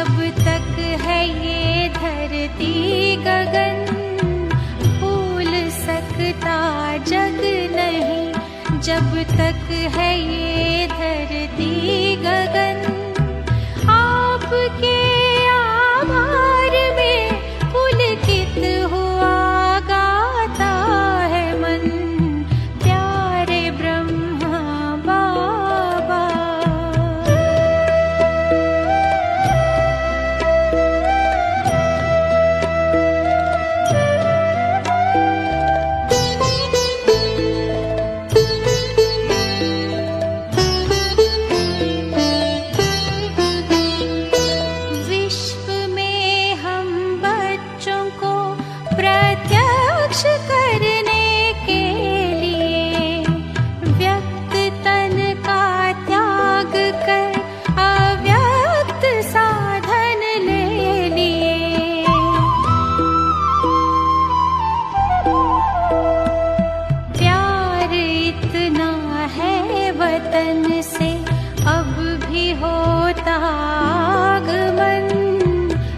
जब तक है ये धरती गगन, भूल सकता जग नहीं। जब तक है ये धरती गगन, आपके आभार में पुलकित हुआ गाता है मन। प्यारे ब्रह्मा बाबा, विश्व में हम बच्चों को प्रत्यक्ष करने के लिए व्यक्त तन का त्याग कर अव्यक्त साधन ले लिए। प्यार इतना है वतन से अब भी होता आगमन।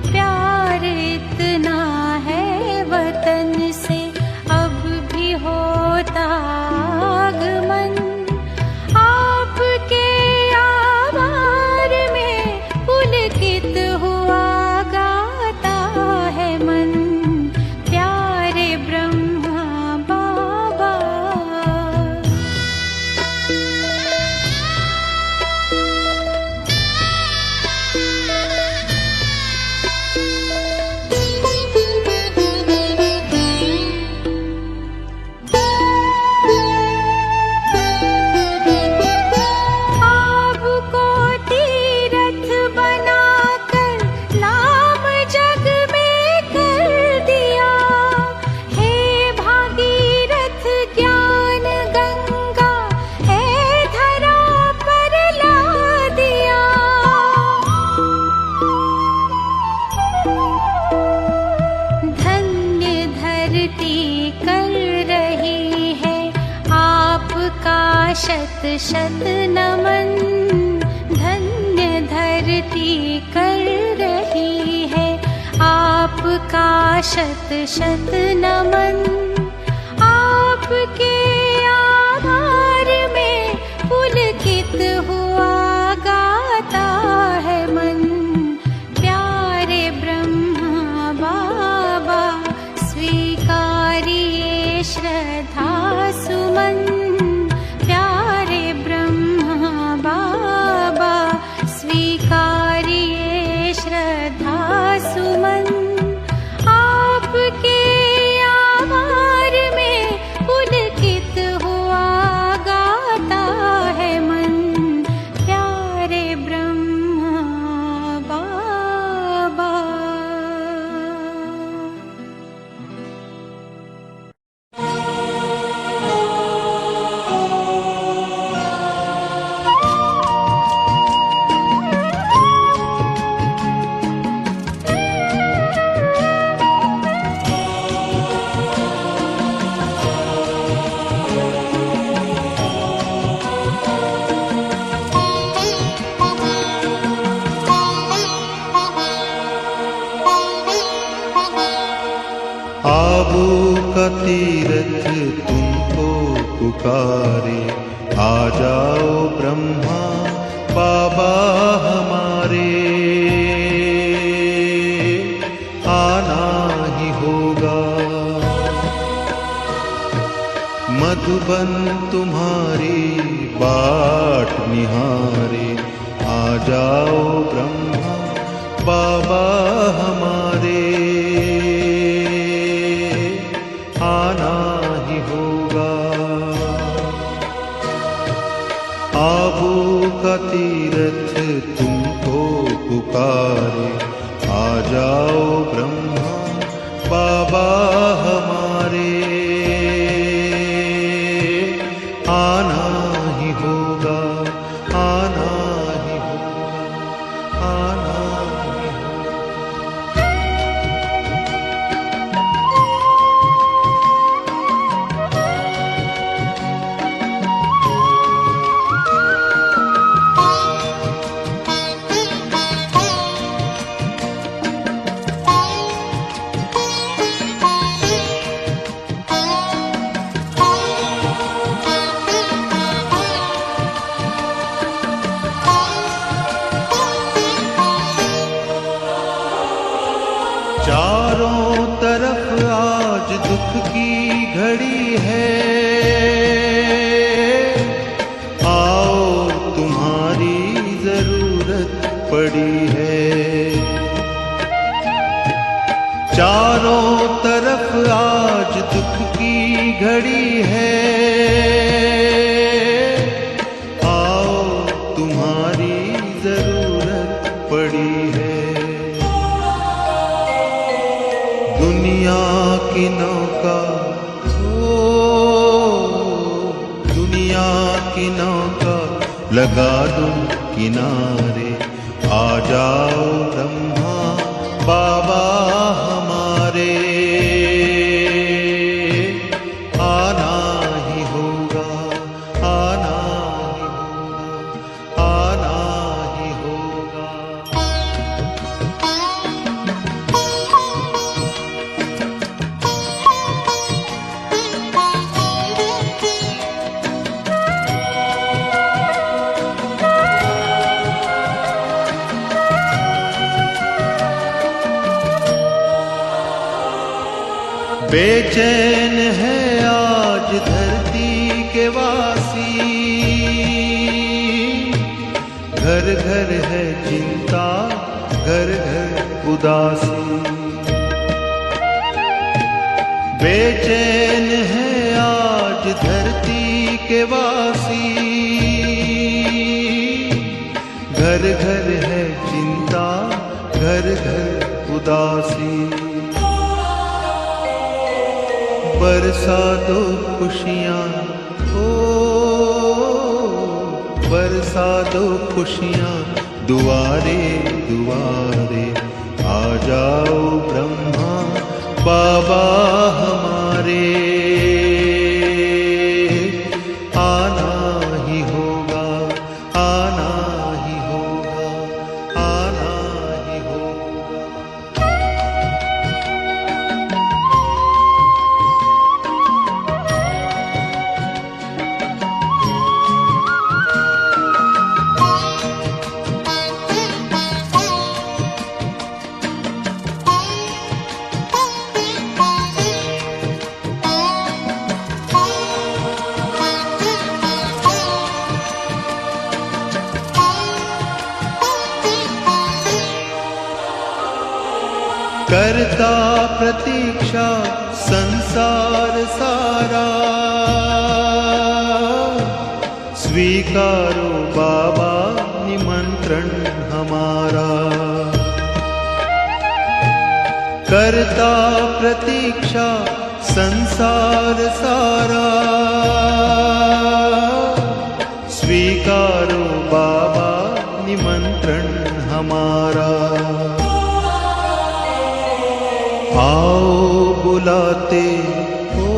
प्यार इतना है वतन से अब भी होता आगमन। आपके आभार में पुलकित हुआ गाता है मन। प्यारे ब्रह्मा बाबा, आपको तीरथ बनाकर नाम जग में कर दिया। हे भागीरथ ज्ञान गंगा, हे धरा पर ला दिया। धन्य धरती कर रही है आपका शत शत नमन। धन्य धरती कर रही है आपका शत शत नमन। आपके आभार में पुलकित हुआ गाता है मन। प्यारे ब्रह्मा बाबा, स्वीकारिए श्रद्धा सुमन। प्यारे ब्रह्मा बाबा, स्वीकारिए श्रद्धा सुमन। आपके आभार में पुलकित हुआ गाता है मन। प्यारे ब्रह्मा बाबा। आबू का तीरथ तुमको पुकारे, आ जाओ ब्रह्मा बाबा हमारे। आना ही होगा मधुबन तुम्हारी बाट निहारे। आ जाओ ब्रह्मा बाबा हमारे। आना ही होगा। आबू का तीरथ तुमको पुकारे, आ जाओ ब्रह्मा बाबा हमारे। आना ही होगा, आना ही होगा, आना ही होगा। घड़ी है, आओ तुम्हारी जरूरत पड़ी है। दुनिया की नौका, दुनिया की नौका लगा दूं किनारे, आ जाओ ब्रह्मा बाबा हमारे। आना ही होगा, आना ही होगा, आना ही होगा। बेचैन है आज धरती के वासी, घर घर है चिंता, घर घर उदासी। बेचैन है आज धरती के वासी, घर घर है चिंता, घर घर उदासी। बरसा दो खुशियाँ, ओ बरसा दो खुशियाँ दुआरे दुआरे। आ जाओ ब्रह्मा बाबा हमारे, आना ही होगा, आना ही होगा, आना ही होगा। करता प्रतीक्षा संसार सारा, स्वीकारो बाबा निमंत्रण हमारा। करता प्रतीक्षा संसार सारा, स्वीकारो बाबा निमंत्रण हमारा। आओ बुलाते हो,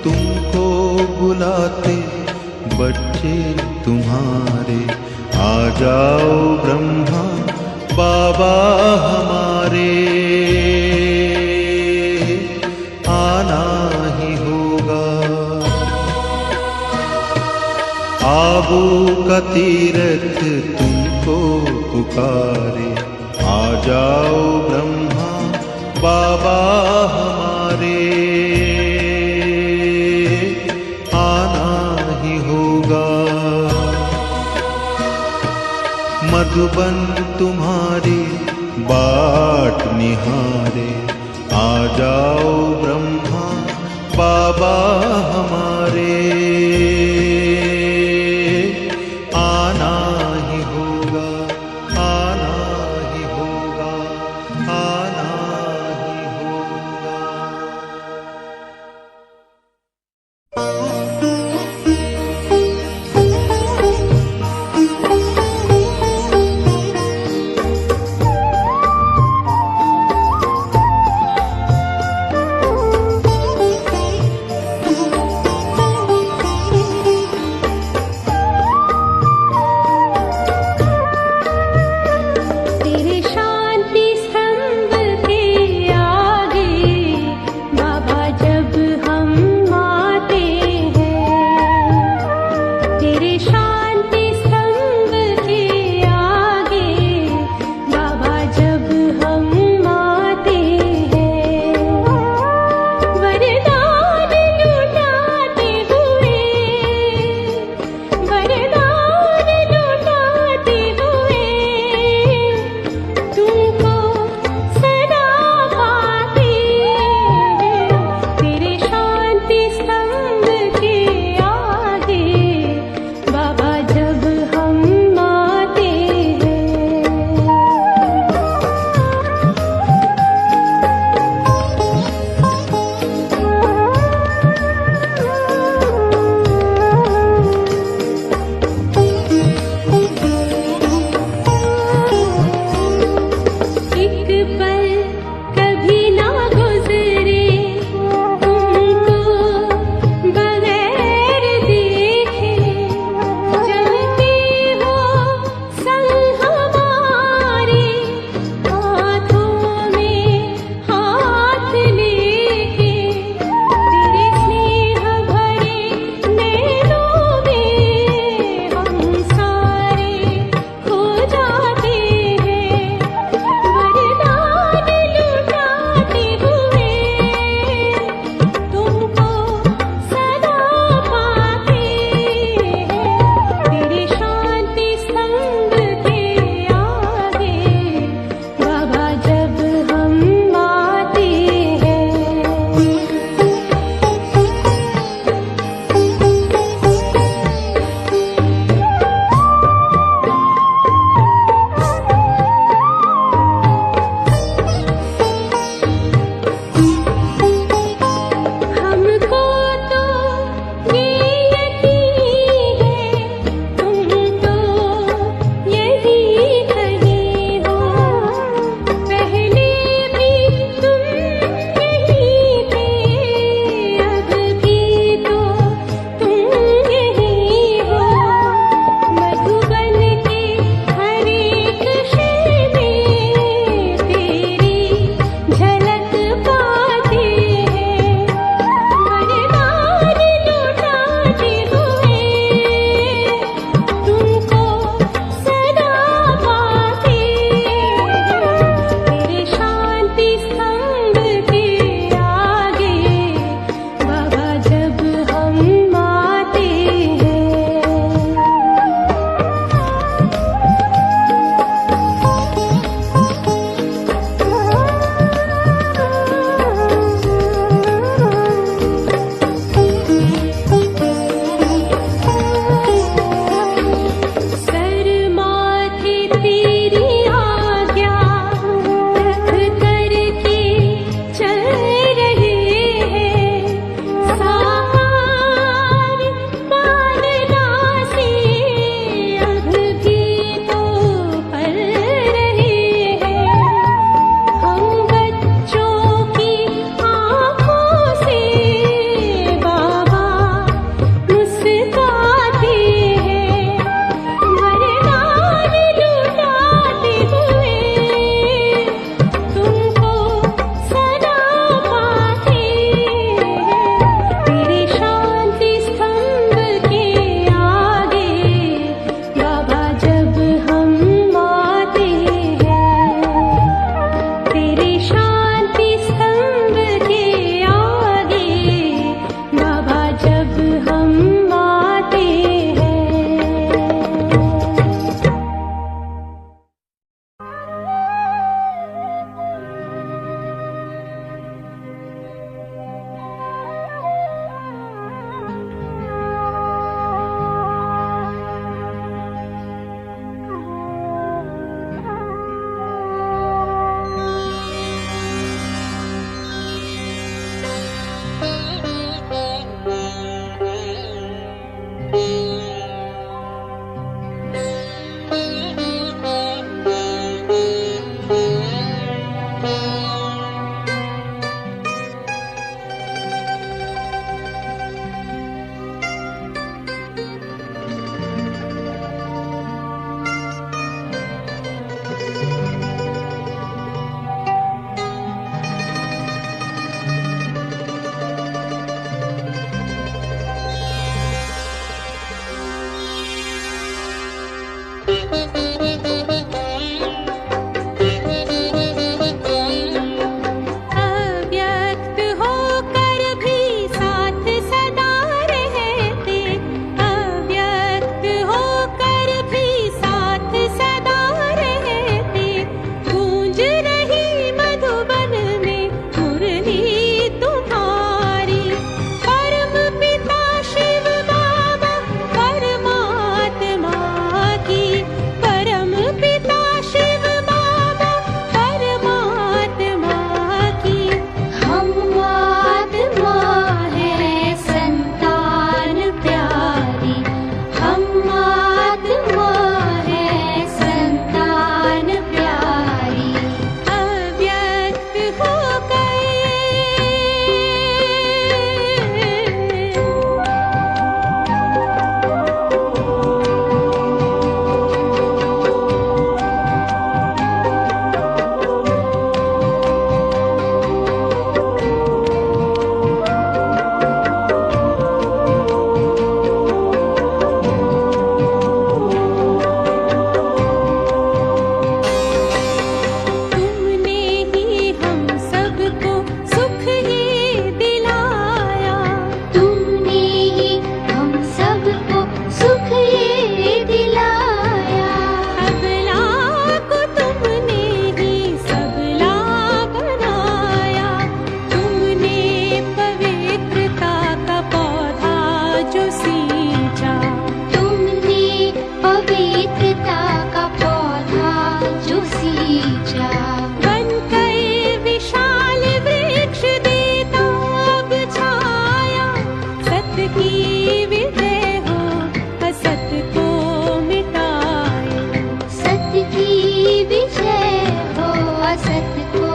तुमको बुलाते बच्चे तुम्हारे। आ जाओ ब्रह्मा बाबा हमारे, आना ही होगा। आबू का तीरथ तुमको पुकारे, आ जाओ ब्रह्मा बाबा हमारे, आना ही होगा। मधुबन तुम्हारी बाट निहारे, आ जाओ ब्रह्मा बाबा हमारे, आना ही होगा, आना ही होगा, आना ही होगा। अव्यक्त होकर भी साथ सदा रहते, अव्यक्त होकर भी साथ सदा रहते। गूंज रही मधुबन में मुरली तुम्हारी, परम पिता शिव बाबा परमात्मा की, परम पिता शिव बाबा परमात्मा की। हम आत्मा है संतान प्यारी, हम आत्मा है संतान प्यारी, अव्यक्त होकर। तुमने ही हम सबको सुख ही दिलाया, तुमने ही हम सबको सुख ही दिलाया। अबला को तुमने ही सबला बनाया, तुमने पवित्रता का पौधा जो सींचा, तुमने पवित्रता का पौधा जो सींचा। बनकर विशाल वृक्ष देता अब छाया, सत की विजय हो असत को मिटाए, सत की विजय हो असत को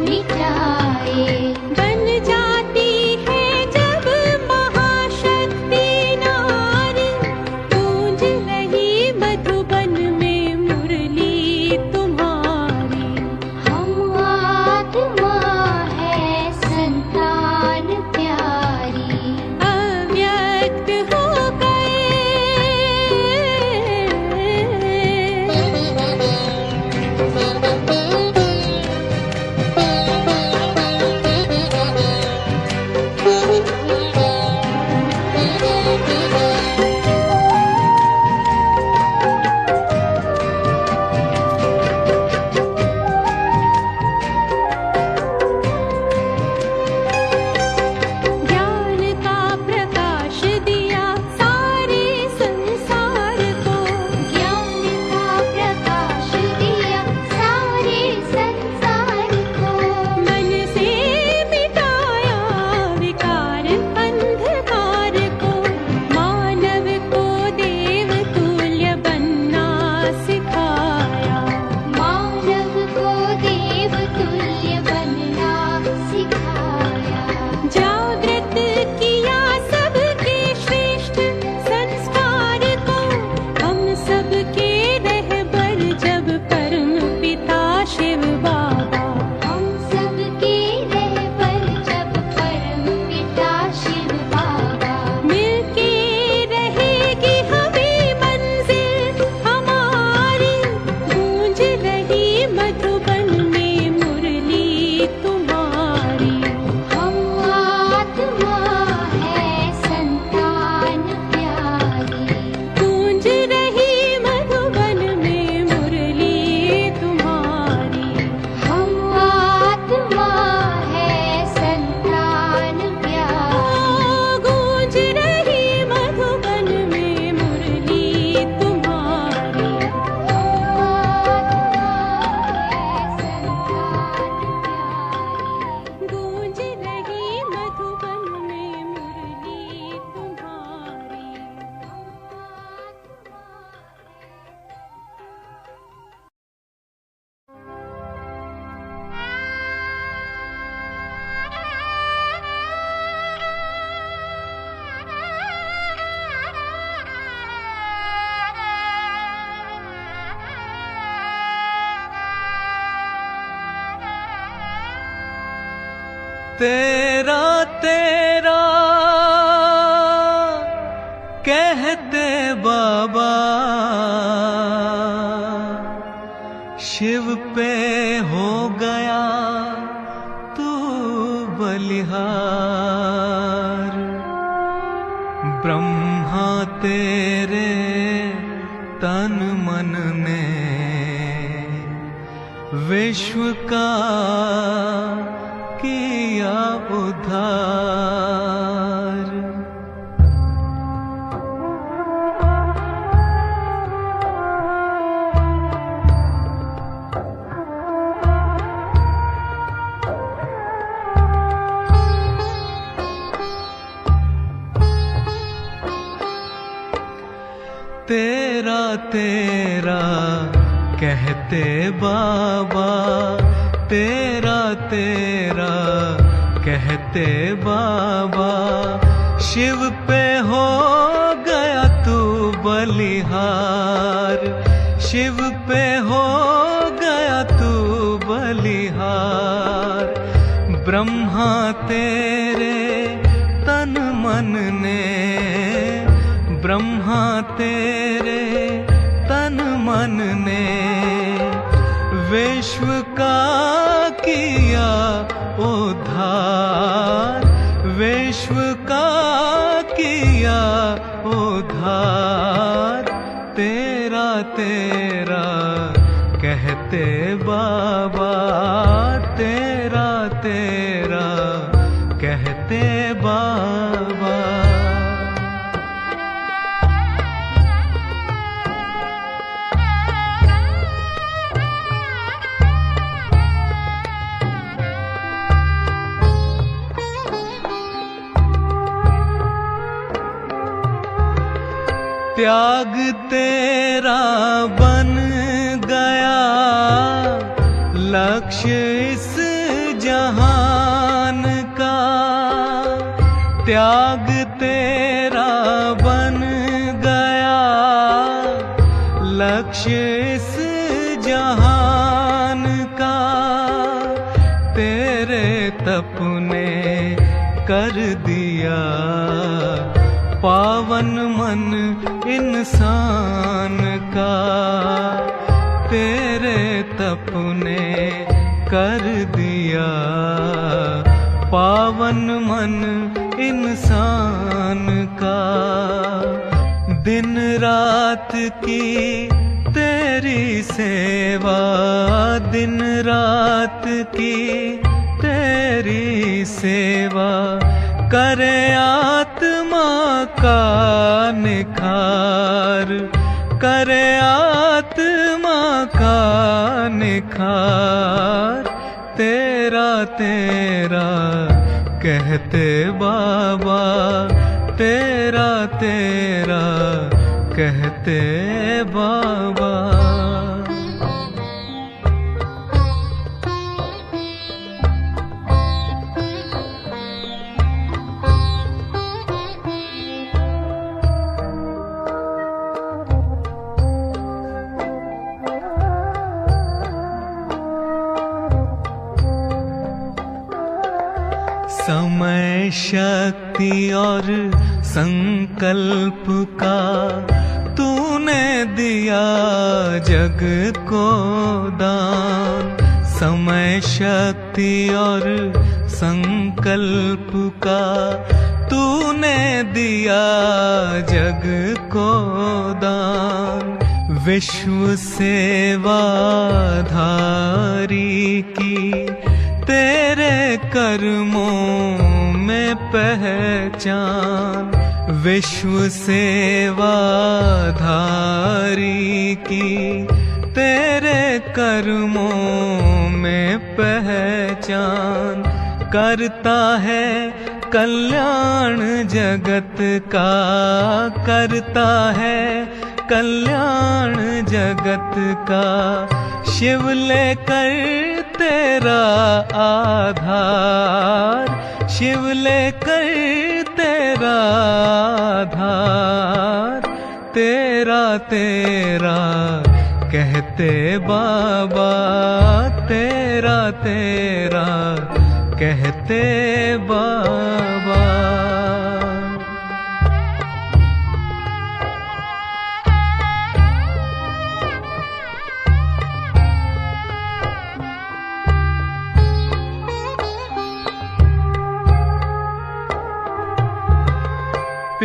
मिटाए। बन जाती है जब महाशक्ति नारी, गूंज रही मधुबन में मुरली तुम्हारी। हम आत्मा है संतान प्यारी, अव्यक्त होकर। ज्ञान का प्रकाश दिया सारे संसार को, ज्ञान का प्रकाश दिया सारे संसार को। मन से मिटाया विकार अंधकार को, मानव को देव तुल्य बनना सिखाया, मानव को देव तुल्य बनना सिखाया। जागृत किया सबके श्रेष्ठ संस्कार को, हम सबके रहबर जब परम पिता शिव बाबा, हम सबके रहबर जब परम पिता शिव बाबा। मिलके रहेगी हमें मंजिल हमारी, गूंज रही मधुबन में मुरली तुम्हारी। हम आत्मा है संतान प्यारी, गूंज रही मधुबन में मुरली तुम्हारी। हम आत्मा है संतान प्यारी, गूंज रही मधुबन में मुरली तुम्हारी। हम तेरा तेरा कह कहते बाबा शिव पे हो गया तू बलिहार, ब्रह्मा तेरे तन मन ने विश्व का किया उद्धार। तेरा तेरा कहते बाबा, तेरा तेरा कहते बाबा, शिव पे हो गया तू बलिहार, शिव पे हो गया तू बलिहार। ब्रह्मा तेरे तन मन ने, ब्रह्मा तेरे तन मन ने विश्व का किया उद्धार, विश्व का किया उद्धार। तेरा तेरा कहते बाबा, तेरा तेरा कहते बाबा। त्याग तेरा बन गया लक्ष्य इस जहान का, त्याग तेरा बन गया लक्ष्य इस जहान का। तेरे तप ने कर दिया पावन मन इंसान का, तेरे तप ने कर दिया पावन मन इंसान का। दिन रात की तेरी सेवा, दिन रात की तेरी सेवा, करे आत्मा का निखार, करे आत्मा का निखार। तेरा तेरा कहते बाबा, तेरा तेरा कहते बाबा। समय शक्ति और संकल्प का तूने दिया जग को दान, समय शक्ति और संकल्प का तूने दिया जग को दान। विश्व सेवाधारी की तेरे कर्मों में पहचान, विश्व सेवाधारी की तेरे कर्मों में पहचान। करता है कल्याण जगत का, करता है कल्याण जगत का। शिव लेकर तेरा आधार, शिव लेकर तेरा आधार। तेरा तेरा कहते बाबा, तेरा तेरा कहते बाबा।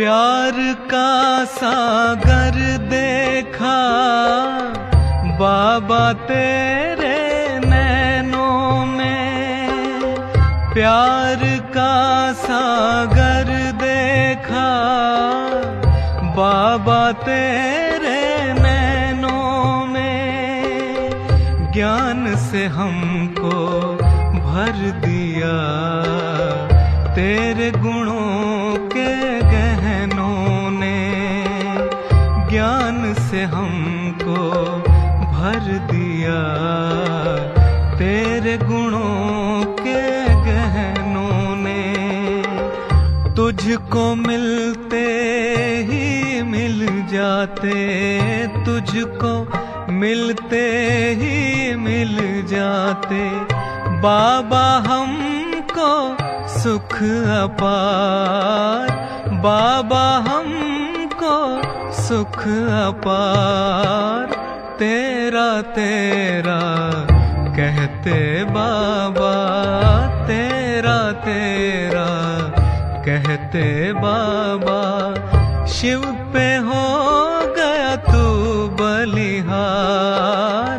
प्यार का सागर देखा बाबा तेरे नैनों में, प्यार का सागर देखा बाबा तेरे नैनों में, ज्ञान से हमको भर दिया तेरे गुणों के गहनों ने, ज्ञान से हमको भर दिया तेरे गुणों के गहनों ने। तुझको मिलते ही मिल जाते, तुझको मिलते ही मिल जाते बाबा हमको सुख अपार, बाबा हमको सुख अपार। तेरा तेरा कहते बाबा, तेरा तेरा कहते बाबा। शिव पे हो गया तू बलिहार,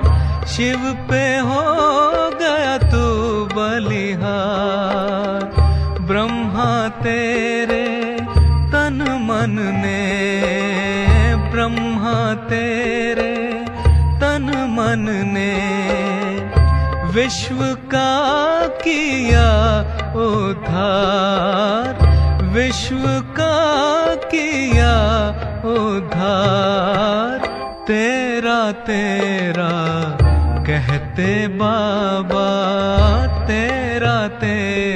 शिव पे हो गया तू बलिहार। ब्रह्मा तेरे तन मन ने, ब्रह्मा तेरे तन मन ने विश्व का किया उद्धार, विश्व का किया उद्धार। तेरा तेरा कहते बाबा, तेरा तेरा